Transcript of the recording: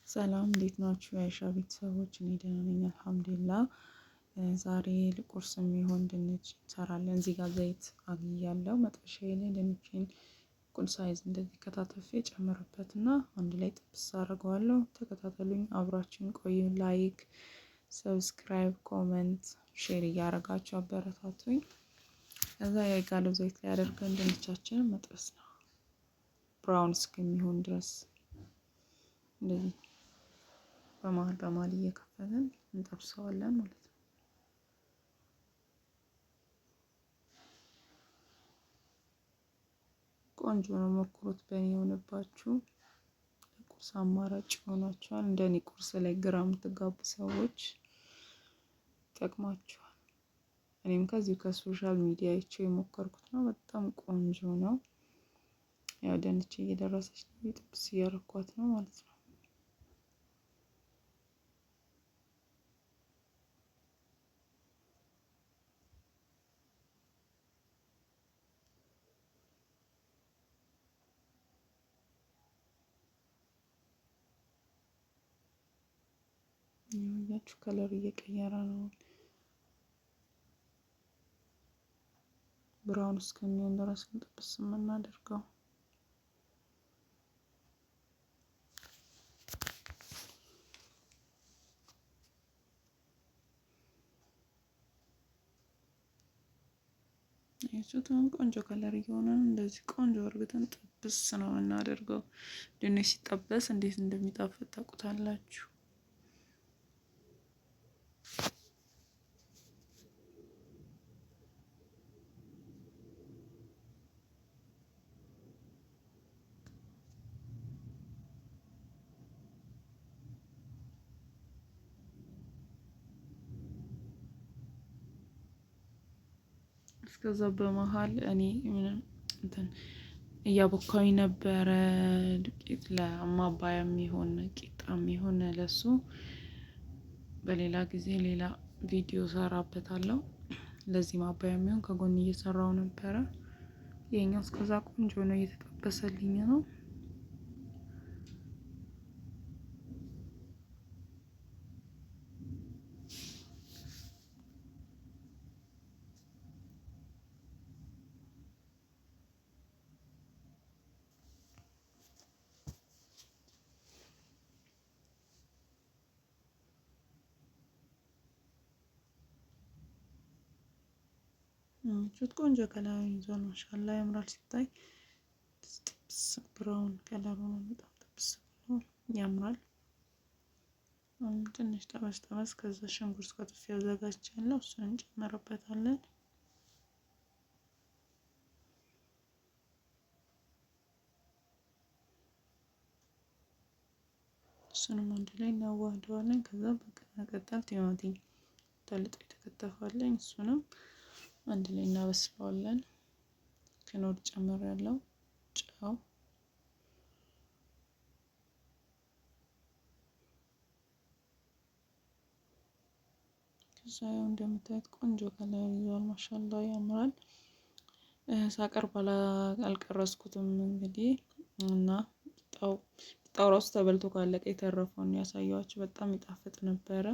ሰላም እንዴት ናችሁ? የአይሻ ቤተሰቦች፣ እኔ ደህና ነኝ አልሐምዱሊላህ። ዛሬ ለቁርስ የሚሆን ድንች እንሰራለን። እዚህ ጋር ዘይት አግያለሁ። መጥበሻዬ ላይ ድንቼን እኩል ሳይዝ እንደዚህ ከታተፌ ጨምርበት እና አንድ ላይ ጥብስ አደርገዋለሁ። ተከታተሉኝ፣ አብራችን ቆዩ። ላይክ፣ ሰብስክራይብ፣ ኮመንት፣ ሼር እያደረጋችሁ አበረታቱኝ። ከዛ የጋለው ዘይት ላይ አድርገን ድንቻችንን መጥበስ ነው፣ ብራውን እስከሚሆን ድረስ እንደዚህ በመሀል እየከፈትን እንጠብሰዋለን ማለት ነው። ቆንጆ ነው፣ ሞክሩት። በእኔ የሆነባችሁ ቁርስ አማራጭ ይሆናችኋል። እንደኔ ቁርስ ላይ ግራ የምትጋቡ ሰዎች ይጠቅማችኋል። እኔም ከዚሁ ከሶሻል ሚዲያ አይቼው የሞከርኩት ነው። በጣም ቆንጆ ነው። ያው ድንች እየደረሰች ነው፣ ጥብስ እያረኳት ነው ማለት ነው። ያችሁ ከለር እየቀየረ ነው፣ ብራውን እስከሚሆን ድረስ ጥብስ የምናደርገው። የሱቱን ቆንጆ ከለር እየሆነ እንደዚህ ቆንጆ እርግጠን ጥብስ ነው የምናደርገው። ድንች ሲጠበስ እንዴት እንደሚጣፍጥ ታውቁታላችሁ። እስከዛ በመሃል እኔ እያቦካኝ ነበረ። ዱቄት ለማባያ የሚሆን ቂጣ የሚሆን ለሱ በሌላ ጊዜ ሌላ ቪዲዮ ሰራበታለሁ። ለዚህ ማባያ የሚሆን ከጎን እየሰራው ነበረ። ይሄኛው እስከዛ ቆንጆ ነው፣ እየተጠበሰልኝ ነው። ሹት ቆንጆ ከለር ይዟል። ማሻአላ ያምራል ሲታይ። ጥብስ ብራውን ከለሩ ነው፣ በጣም ጥብስ ብሎ ያምራል። ትንሽ ጠበስ ከዛ ሽንኩርት ከትፌ አዘጋጅቻለሁ፣ እሱን እንጨምርበታለን። እሱንም አንድ ላይ እናዋህደዋለን። ከዛ በመቀጠል ቲማቲም ተልጦ የተከተፋለኝ፣ እሱንም አንድ ላይ እናበስለዋለን። ከኖር ጨምሬያለሁ፣ ጨው፣ ከዛ ያው እንደምታዩት ቆንጆ ከለር ይዟል። ማሻአላ ያምራል። ሳቀርብ አልቀረስኩትም እንግዲህ እና ጣው ራሱ ተበልቶ ካለቀ የተረፈውን ያሳየዋችሁ። በጣም ይጣፍጥ ነበረ።